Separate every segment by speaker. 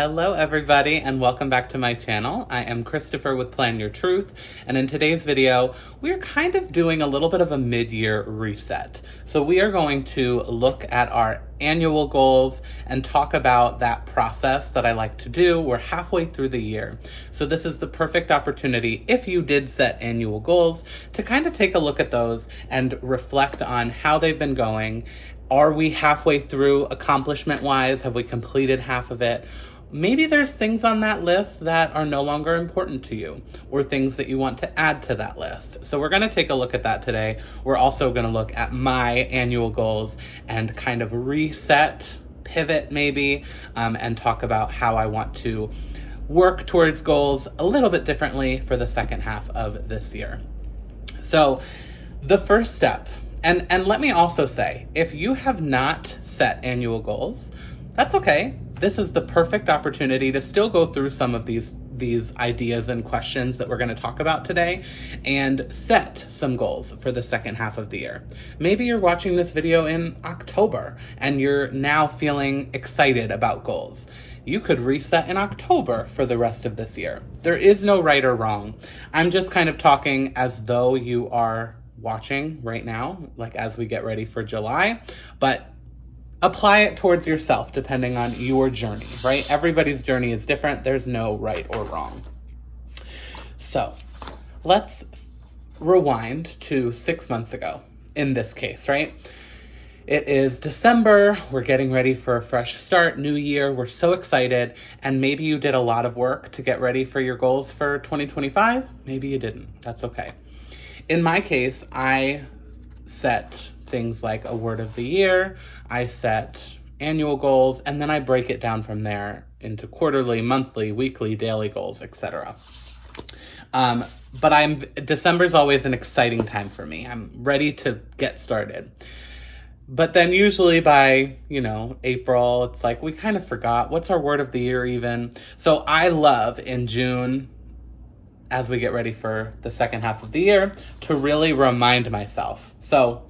Speaker 1: Hello everybody and welcome back to my channel. I am Christopher with Plan Your Truth, and in today's video we're kind of doing a little bit of a mid-year reset. So we are going to look at our annual goals and talk about that process that I like to do. We're halfway through the year. So this is the perfect opportunity, if you did set annual goals, to kind of take a look at those and reflect on how they've been going. Are we halfway through accomplishment-wise? Have we completed half of it? Maybe there's things on that list that are no longer important to you, or things that you want to add to that list. So we're going to take a look at that today. We're also going to look at my annual goals and kind of reset, pivot maybe, and talk about how I want to work towards goals a little bit differently for the second half of this year. So the first step, and let me also say, if you have not set annual goals, that's okay. This is the perfect opportunity to still go through some of these ideas and questions that we're going to talk about today and set some goals for the second half of the year. Maybe you're watching this video in October and you're now feeling excited about goals. You could reset in October for the rest of this year. There is no right or wrong. I'm just kind of talking as though you are watching right now, like as we get ready for July, but apply it towards yourself depending on your journey, right? Everybody's journey is different. There's no right or wrong. So let's rewind to 6 months ago in this case, right? It is December. We're getting ready for a fresh start, new year. We're so excited. And maybe you did a lot of work to get ready for your goals for 2025. Maybe you didn't. That's okay. In my case, I set things like a word of the year, I set annual goals, and then I break it down from there into quarterly, monthly, weekly, daily goals, etc. But December's always an exciting time for me. I'm ready to get started. But then usually by, April, it's like we kind of forgot what's our word of the year even. So I love in June, as we get ready for the second half of the year, to really remind myself. So,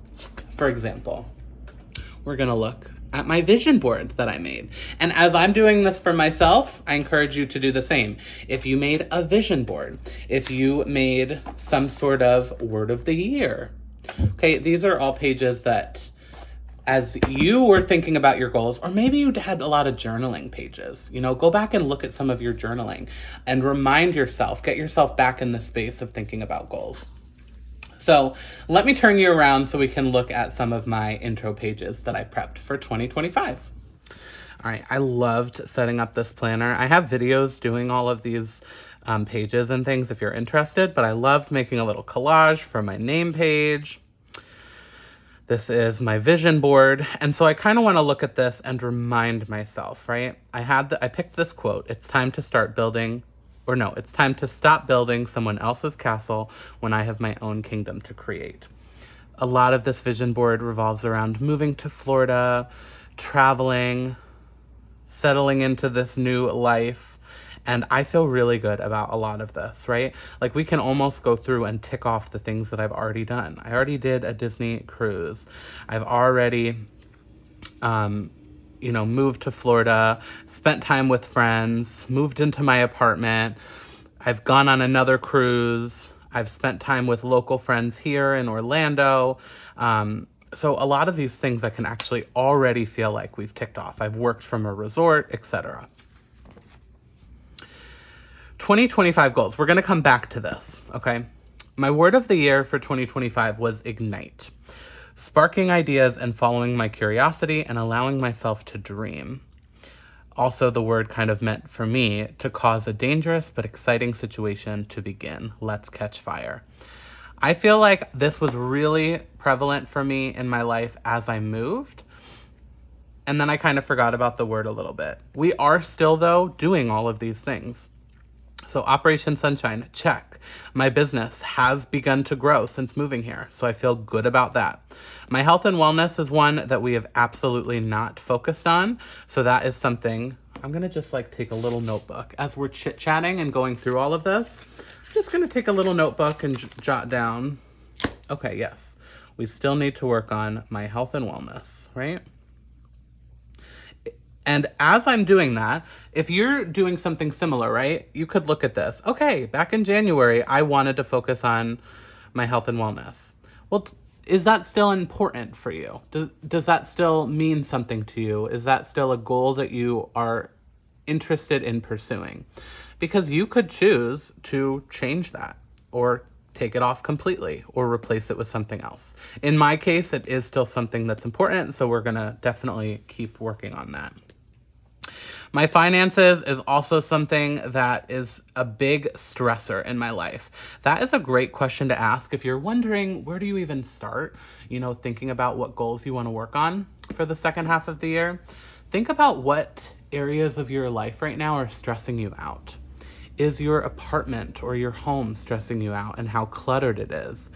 Speaker 1: for example, we're going to look at my vision board that I made. And as I'm doing this for myself, I encourage you to do the same. If you made a vision board, if you made some sort of word of the year, okay, these are all pages that as you were thinking about your goals, or maybe you had a lot of journaling pages, go back and look at some of your journaling and remind yourself, get yourself back in the space of thinking about goals. So let me turn you around so we can look at some of my intro pages that I prepped for 2025. All right, I loved setting up this planner. I have videos doing all of these pages and things if you're interested, but I loved making a little collage for my name page. This is my vision board. And so I kind of want to look at this and remind myself, right? I picked this quote. It's time to stop building someone else's castle when I have my own kingdom to create. A lot of this vision board revolves around moving to Florida, traveling, settling into this new life. And I feel really good about a lot of this, right? Like we can almost go through and tick off the things that I've already done. I already did a Disney cruise. I've already, moved to Florida, spent time with friends, moved into my apartment. I've gone on another cruise. I've spent time with local friends here in Orlando. So a lot of these things I can actually already feel like we've ticked off. I've worked from a resort, etc. 2025 goals. We're going to come back to this, okay? My word of the year for 2025 was ignite. Sparking ideas and following my curiosity and allowing myself to dream. Also, the word kind of meant for me to cause a dangerous but exciting situation to begin. Let's catch fire. I feel like this was really prevalent for me in my life as I moved. And then I kind of forgot about the word a little bit. We are still, though, doing all of these things. So Operation Sunshine, check. My business has begun to grow since moving here, so I feel good about that. My health and wellness is one that we have absolutely not focused on, so that is something. I'm going to just take a little notebook. As we're chit-chatting and going through all of this, I'm just going to take a little notebook and jot down. Okay, yes, we still need to work on my health and wellness, right? And as I'm doing that, if you're doing something similar, right, you could look at this. Okay, back in January, I wanted to focus on my health and wellness. Well, is that still important for you? Does that still mean something to you? Is that still a goal that you are interested in pursuing? Because you could choose to change that or take it off completely or replace it with something else. In my case, it is still something that's important, so we're gonna definitely keep working on that. My finances is also something that is a big stressor in my life. That is a great question to ask if you're wondering, where do you even start? Thinking about what goals you want to work on for the second half of the year. Think about what areas of your life right now are stressing you out. Is your apartment or your home stressing you out and how cluttered it is?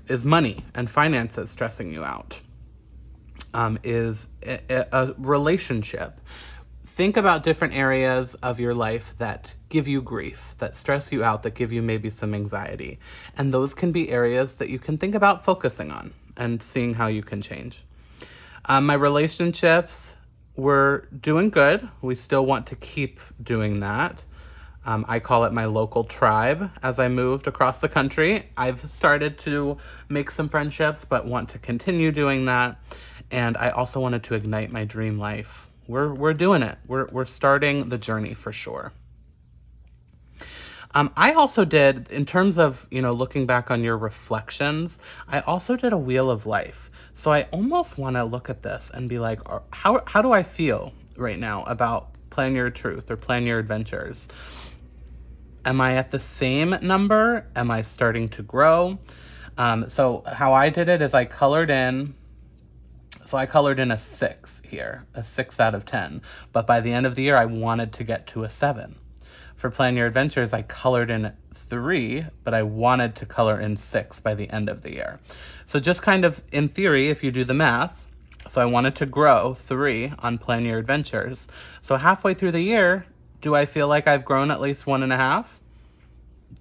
Speaker 1: Is money and finances stressing you out? Is a relationship? Think about different areas of your life that give you grief, that stress you out, that give you maybe some anxiety. And those can be areas that you can think about focusing on and seeing how you can change. My relationships, we're doing good. We still want to keep doing that. I call it my local tribe as I moved across the country. I've started to make some friendships, but want to continue doing that. And I also wanted to ignite my dream life. We're doing it. We're starting the journey for sure. I also did, in terms of, looking back on your reflections, I also did a wheel of life. So I almost want to look at this and be like, how do I feel right now about Plan Your Truth or Plan Your Adventures? Am I at the same number? Am I starting to grow? So how I did it is I colored in a 6 here, a 6 out of 10. But by the end of the year, I wanted to get to a 7. For Plan Your Adventures, I colored in 3, but I wanted to color in 6 by the end of the year. So just kind of in theory, if you do the math, so I wanted to grow 3 on Plan Your Adventures. So halfway through the year, do I feel like I've grown at least 1.5?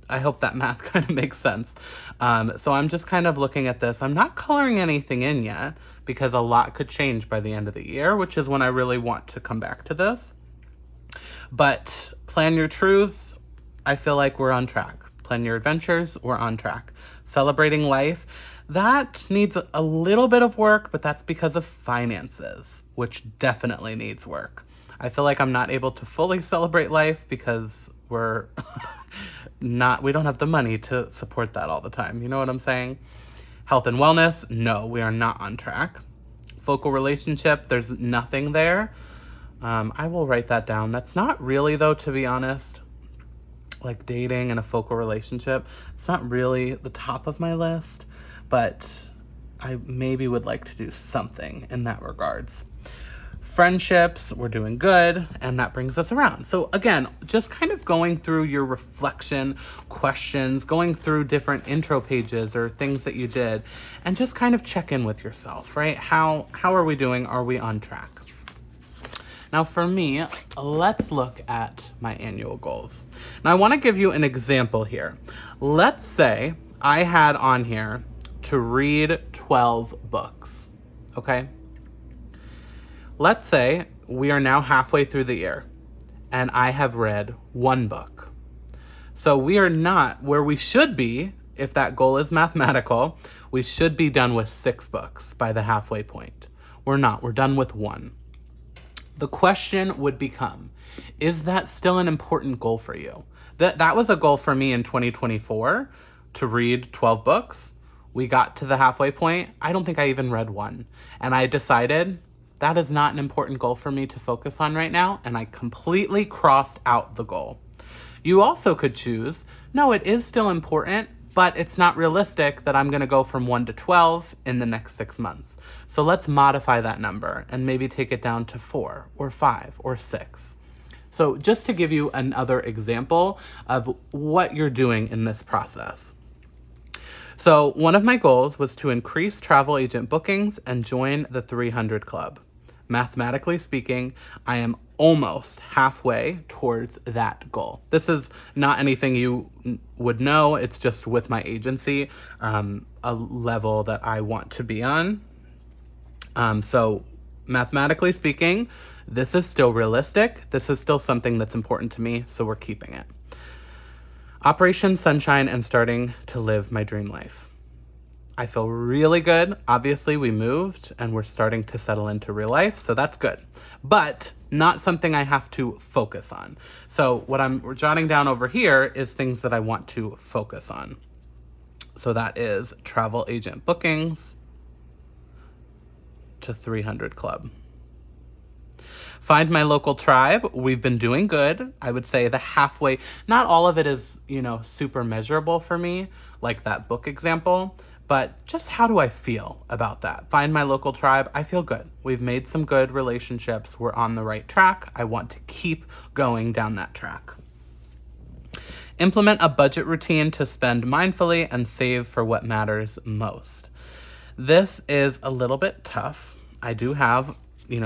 Speaker 1: I hope that math kind of makes sense. So I'm just kind of looking at this. I'm not coloring anything in yet because a lot could change by the end of the year, which is when I really want to come back to this. But Plan Your Truth, I feel like we're on track. Plan Your Adventures, we're on track. Celebrating life, that needs a little bit of work, but that's because of finances, which definitely needs work. I feel like I'm not able to fully celebrate life because we don't have the money to support that all the time. You know what I'm saying? Health and wellness, no, we are not on track. Focal relationship, there's nothing there. I will write that down. That's not really, though, to be honest, like dating and a focal relationship. It's not really the top of my list, but I maybe would like to do something in that regards. Friendships, we're doing good, and that brings us around. So again, just kind of going through your reflection questions, going through different intro pages or things that you did, and just kind of check in with yourself, right? How are we doing? Are we on track? Now for me, let's look at my annual goals. Now I want to give you an example here. Let's say I had on here to read 12 books, okay? Let's say we are now halfway through the year and I have read 1 book. So we are not where we should be. If that goal is mathematical, we should be done with 6 books by the halfway point. We're not, we're done with 1. The question would become, is that still an important goal for you? That was a goal for me in 2024 to read 12 books. We got to the halfway point. I don't think I even read 1. And I decided that is not an important goal for me to focus on right now, and I completely crossed out the goal. You also could choose, no, it is still important, but it's not realistic that I'm gonna go from 1 to 12 in the next 6 months. So let's modify that number and maybe take it down to 4 or 5 or 6. So just to give you another example of what you're doing in this process. So one of my goals was to increase travel agent bookings and join the 300 Club. Mathematically speaking, I am almost halfway towards that goal. This is not anything you would know. It's just with my agency, a level that I want to be on. So Mathematically speaking, this is still realistic. This is still something that's important to me, so we're keeping it. Operation Sunshine and starting to live my dream life. I feel really good. Obviously, we moved and we're starting to settle into real life, so that's good. But not something I have to focus on. So what I'm jotting down over here is things that I want to focus on. So that is travel agent bookings to 300 club. Find my local tribe. We've been doing good. I would say the halfway, not all of it is, super measurable for me, like that book example, but just how do I feel about that? Find my local tribe. I feel good. We've made some good relationships. We're on the right track. I want to keep going down that track. Implement a budget routine to spend mindfully and save for what matters most. This is a little bit tough. I do have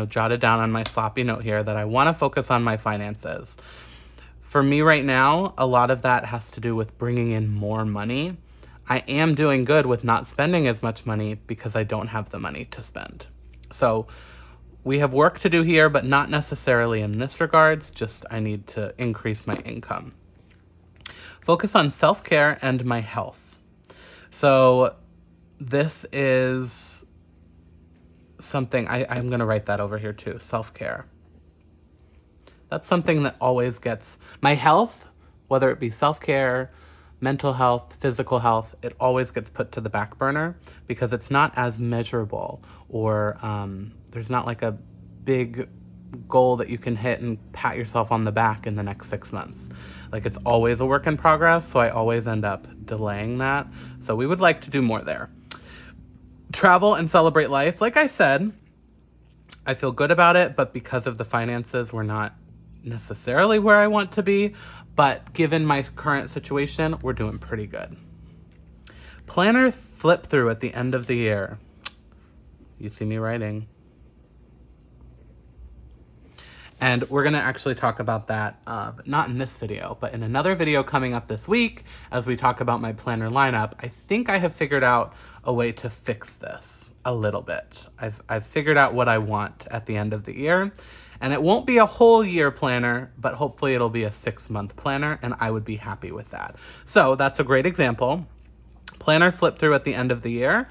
Speaker 1: jotted down on my sloppy note here that I want to focus on my finances. For me right now, a lot of that has to do with bringing in more money. I am doing good with not spending as much money because I don't have the money to spend. So we have work to do here, but not necessarily in this regards, just I need to increase my income. Focus on self-care and my health. So this is something, I'm going to write that over here too, self-care. That's something that always gets, my health, whether it be self-care, mental health, physical health, it always gets put to the back burner because it's not as measurable or there's not like a big goal that you can hit and pat yourself on the back in the next 6 months. Like it's always a work in progress, so I always end up delaying that. So we would like to do more there. Travel and celebrate life. Like I said, I feel good about it, but because of the finances, we're not necessarily where I want to be. But given my current situation, we're doing pretty good. Planner flip through at the end of the year. You see me writing. And we're going to actually talk about that, not in this video, but in another video coming up this week as we talk about my planner lineup. I think I have figured out a way to fix this a little bit. I've figured out what I want at the end of the year. And it won't be a whole year planner, but hopefully it'll be a 6-month planner, and I would be happy with that. So that's a great example. Planner flip through at the end of the year.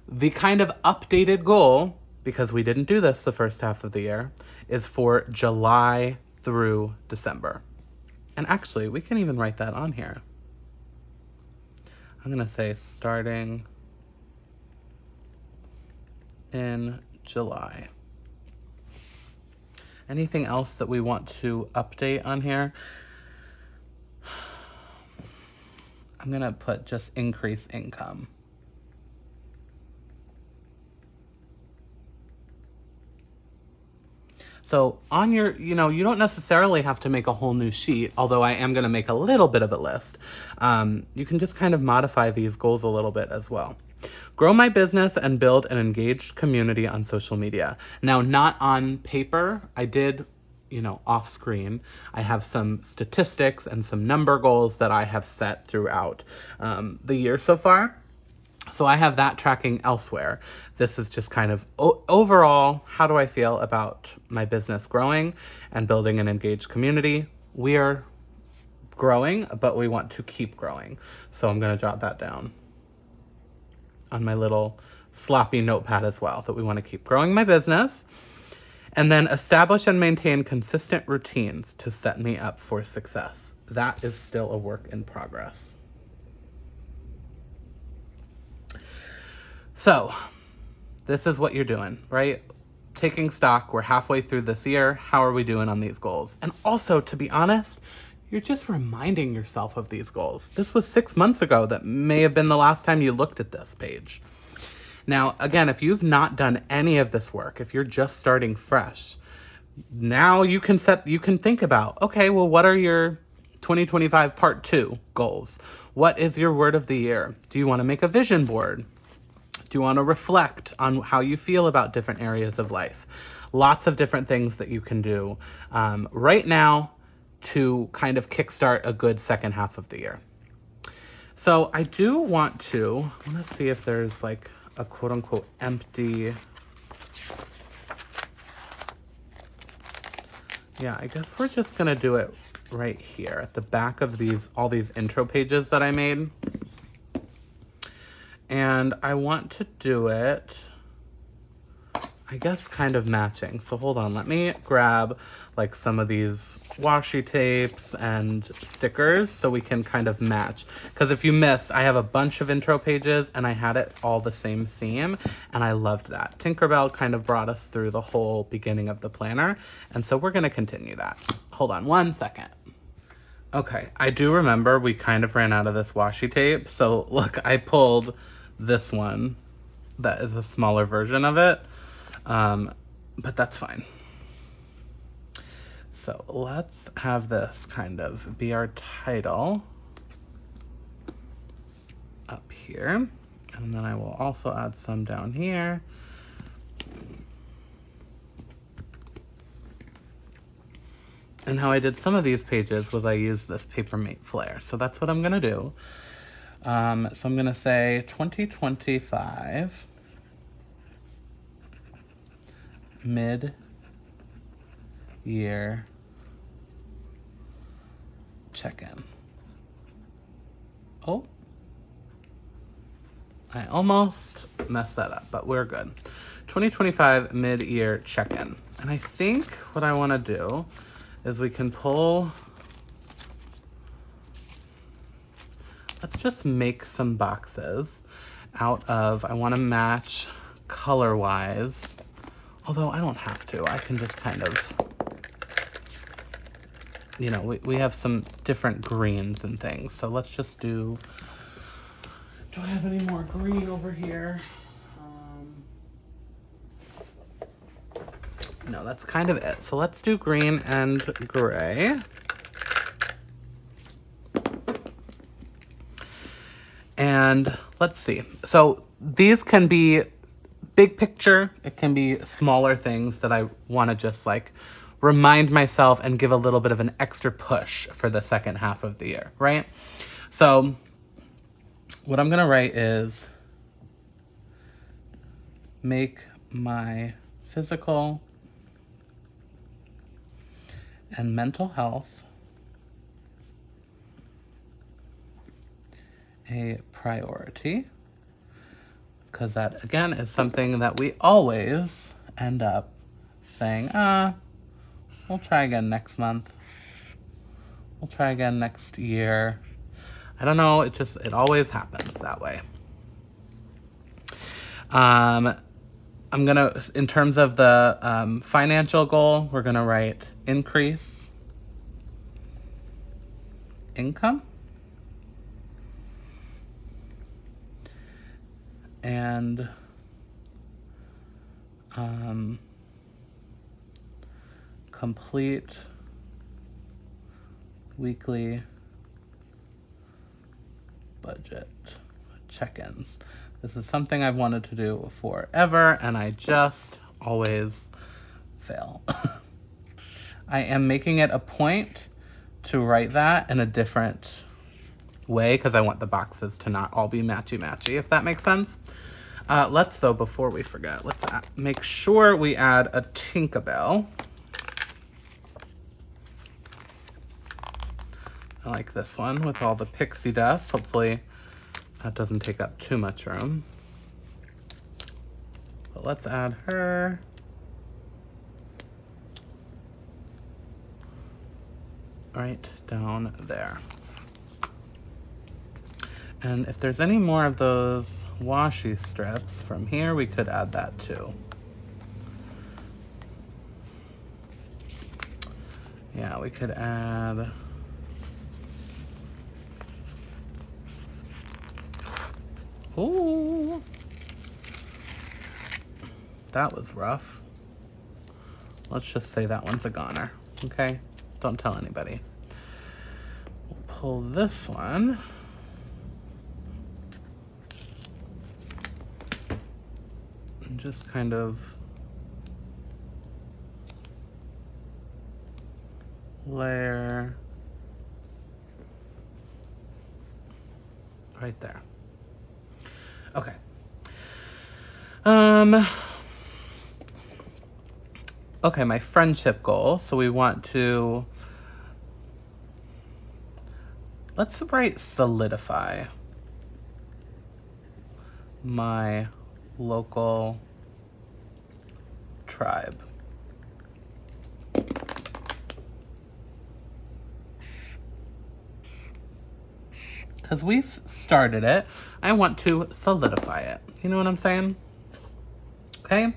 Speaker 1: The kind of updated goal, because we didn't do this the first half of the year, is for July through December. And actually, we can even write that on here. I'm going to say starting in July. Anything else that we want to update on here? I'm going to put just increase income. So on your, you don't necessarily have to make a whole new sheet, although I am going to make a little bit of a list. You can just kind of modify these goals a little bit as well. Grow my business and build an engaged community on social media. Now, not on paper. I did, off screen. I have some statistics and some number goals that I have set throughout the year so far. So I have that tracking elsewhere. This is just kind of overall, how do I feel about my business growing and building an engaged community? We are growing, but we want to keep growing. So I'm going to jot that down on my little sloppy notepad as well, that we want to keep growing my business. And then establish and maintain consistent routines to set me up for success. That is still a work in progress. So this is what you're doing, right? Taking stock, we're halfway through this year. How are we doing on these goals? And also, to be honest, you're just reminding yourself of these goals. This was 6 months ago. That may have been the last time you looked at this page. Now, again, if you've not done any of this work, if you're just starting fresh, now you can think about, okay, well, what are your 2025 part 2 goals? What is your word of the year? Do you want to make a vision board? Do you want to reflect on how you feel about different areas of life? Lots of different things that you can do right now to kind of kickstart a good second half of the year. So I do want to, let's see if there's like a quote unquote empty Yeah, I guess we're just gonna do it right here at the back of all these intro pages that I made. And I want to do it, I guess, kind of matching. So hold on, let me grab like some of these washi tapes and stickers so we can kind of match. Because if you missed, I have a bunch of intro pages and I had it all the same theme, and I loved that. Tinkerbell kind of brought us through the whole beginning of the planner, and so we're gonna continue that. Hold on one second. Okay, I do remember we kind of ran out of this washi tape, so look, I pulled this one that is a smaller version of it, but that's fine. So let's have this kind of be our title up here. And then I will also add some down here. And how I did some of these pages was I used this Papermate Flare. So that's what I'm gonna do. So I'm gonna say 2025 mid-year check-in. Oh, I almost messed that up, but we're good. 2025 mid-year check-in. And I think what I want to do is we can pull, let's just make some boxes out of, I want to match color-wise, although I don't have to. I can just kind of, you know, we have some different greens and things. So let's just do I have any more green over here? No, that's kind of it. So let's do green and gray. And let's see. So these can be big picture. It can be smaller things that I want to just like remind myself and give a little bit of an extra push for the second half of the year, right? So what I'm going to write is make my physical and mental health a priority, because that, again, is something that we always end up saying, we'll try again next month. We'll try again next year. I don't know, it always happens that way. I'm gonna, in terms of the financial goal, we're gonna write increase income and complete weekly budget check-ins. This is something I've wanted to do forever, and I just always fail. I am making it a point to write that in a different way because I want the boxes to not all be matchy-matchy, if that makes sense. Let's, though, before we forget, let's make sure we add a Tinkerbell. I like this one with all the pixie dust. Hopefully that doesn't take up too much room. But let's add her. Right down there. And if there's any more of those washi strips from here, we could add that too. Yeah, we could add... Ooh, that was rough. Let's just say that one's a goner, okay? Don't tell anybody. We'll pull this one. And just kind of layer right there. Okay. Okay, my friendship goal. So we want to, let's write solidify my local tribe. Because we've started it, I want to solidify it. You know what I'm saying? Okay.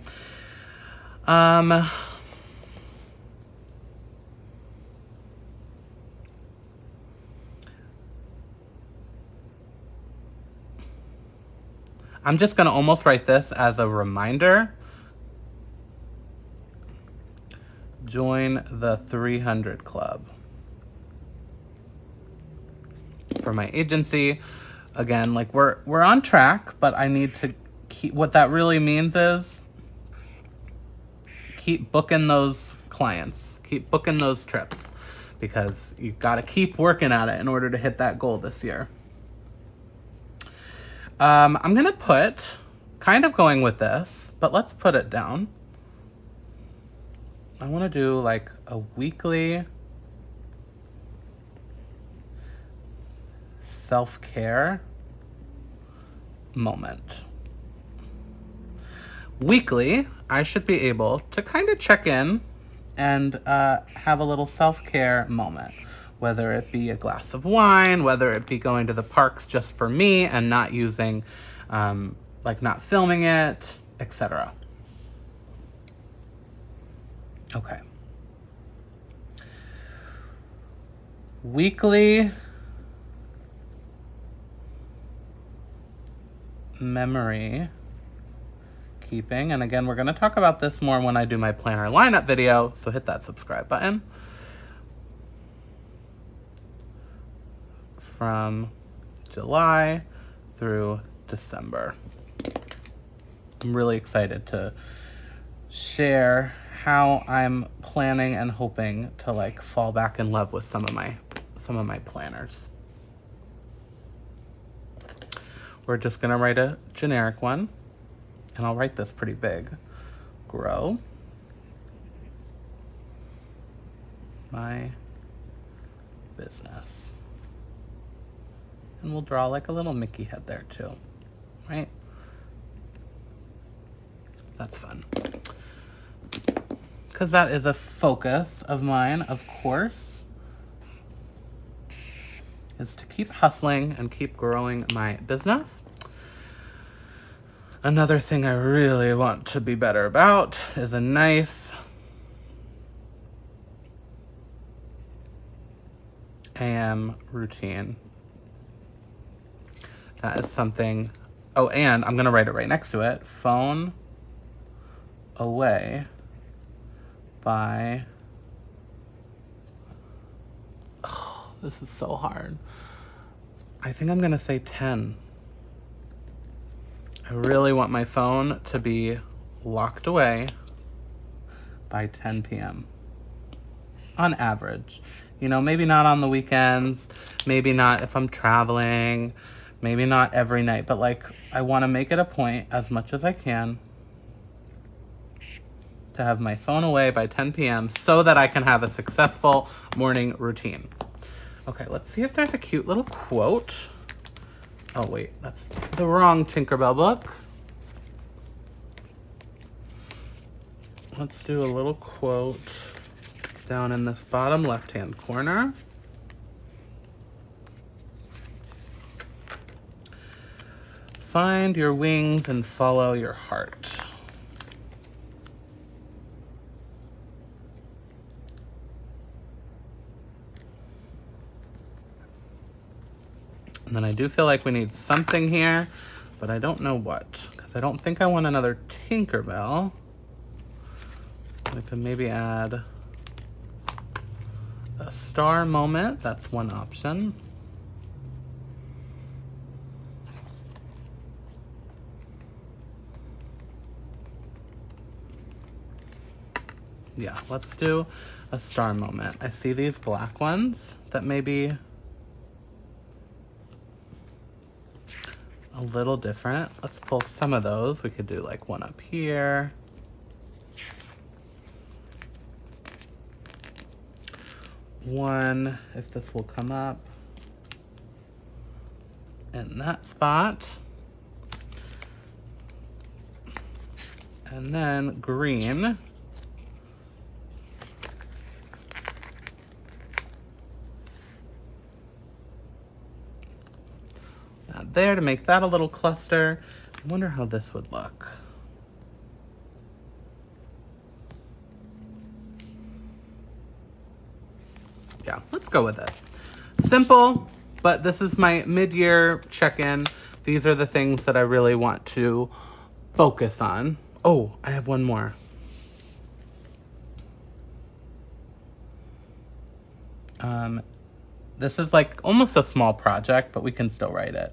Speaker 1: I'm just going to almost write this as a reminder. Join the 300 Club. For my agency, again, like we're on track, but I need to keep, what that really means is keep booking those clients, keep booking those trips, because you got to keep working at it in order to hit that goal this year. I'm going to put, kind of going with this, but let's put it down. I want to do like a weekly self-care moment. Weekly, I should be able to kind of check in and have a little self-care moment, whether it be a glass of wine, whether it be going to the parks just for me and not using, like not filming it, etc. Okay. Weekly memory keeping. And again, we're going to talk about this more when I do my planner lineup video, so hit that subscribe button. From July through December. I'm really excited to share how I'm planning and hoping to like fall back in love with some of my planners. We're just gonna write a generic one, and I'll write this pretty big. Grow my business. And we'll draw like a little Mickey head there too, right? That's fun. Because that is a focus of mine, of course, is to keep hustling and keep growing my business. Another thing I really want to be better about is a nice AM routine. That is something. Oh, and I'm going to write it right next to it. Phone away by. Oh, this is so hard. I think I'm going to say 10. I really want my phone to be locked away by 10 p.m. on average. You know, maybe not on the weekends, maybe not if I'm traveling, maybe not every night, but like I want to make it a point as much as I can to have my phone away by 10 p.m. so that I can have a successful morning routine. Okay, let's see if there's a cute little quote. Oh wait, that's the wrong Tinkerbell book. Let's do a little quote down in this bottom left-hand corner. Find your wings and follow your heart. And then I do feel like we need something here, but I don't know what, because I don't think I want another Tinkerbell. I could maybe add a star moment. That's one option. Yeah, let's do a star moment. I see these black ones that maybe a little different. Let's pull some of those. We could do like one up here. one, if this will come up, in that spot. And then green. There to make that a little cluster. I wonder how this would look. Yeah, let's go with it. Simple, but this is my mid-year check-in. These are the things that I really want to focus on. Oh, I have one more. This is like almost a small project, but we can still write it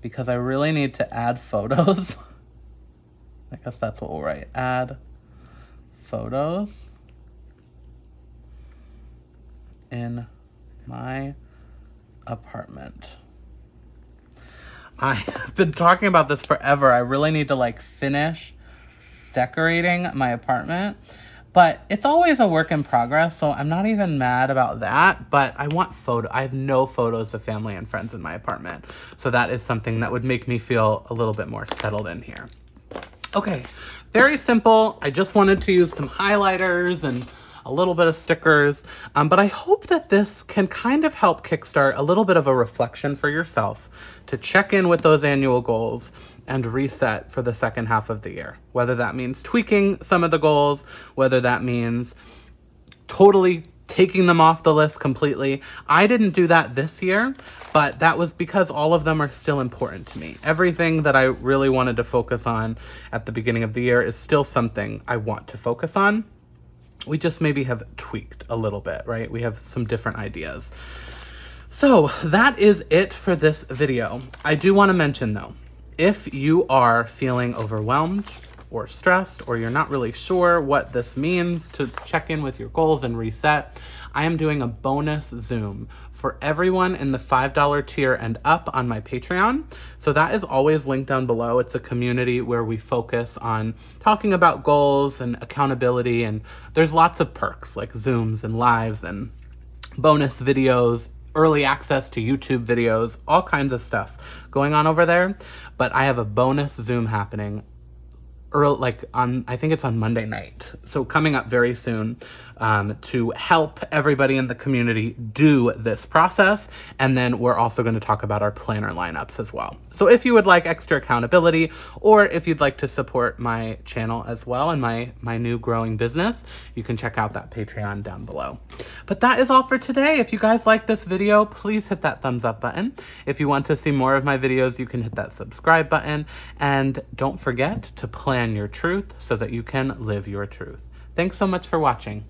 Speaker 1: because I really need to add photos. I guess that's what we'll write. Add photos in my apartment. I have been talking about this forever. I really need to like finish decorating my apartment, but it's always a work in progress, so I'm not even mad about that. But I want I have no photos of family and friends in my apartment, so that is something that would make me feel a little bit more settled in here. Okay, very simple. I just wanted to use some highlighters and a little bit of stickers, but I hope that this can kind of help kickstart a little bit of a reflection for yourself to check in with those annual goals and reset for the second half of the year. Whether that means tweaking some of the goals, whether that means totally taking them off the list completely. I didn't do that this year, but that was because all of them are still important to me. Everything that I really wanted to focus on at the beginning of the year is still something I want to focus on. We just maybe have tweaked a little bit, right? We have some different ideas. So that is it for this video. I do want to mention though, if you are feeling overwhelmed or stressed, or you're not really sure what this means to check in with your goals and reset, I am doing a bonus Zoom for everyone in the $5 tier and up on my Patreon. So that is always linked down below. It's a community where we focus on talking about goals and accountability, and there's lots of perks like Zooms and lives and bonus videos, early access to YouTube videos, all kinds of stuff going on over there. But I have a bonus Zoom happening I think it's on Monday night. So coming up very soon to help everybody in the community do this process. And then we're also going to talk about our planner lineups as well. So if you would like extra accountability, or if you'd like to support my channel as well and my new growing business, you can check out that Patreon down below. But that is all for today. If you guys like this video, please hit that thumbs up button. If you want to see more of my videos, you can hit that subscribe button. And don't forget to plan your truth so that you can live your truth. Thanks so much for watching.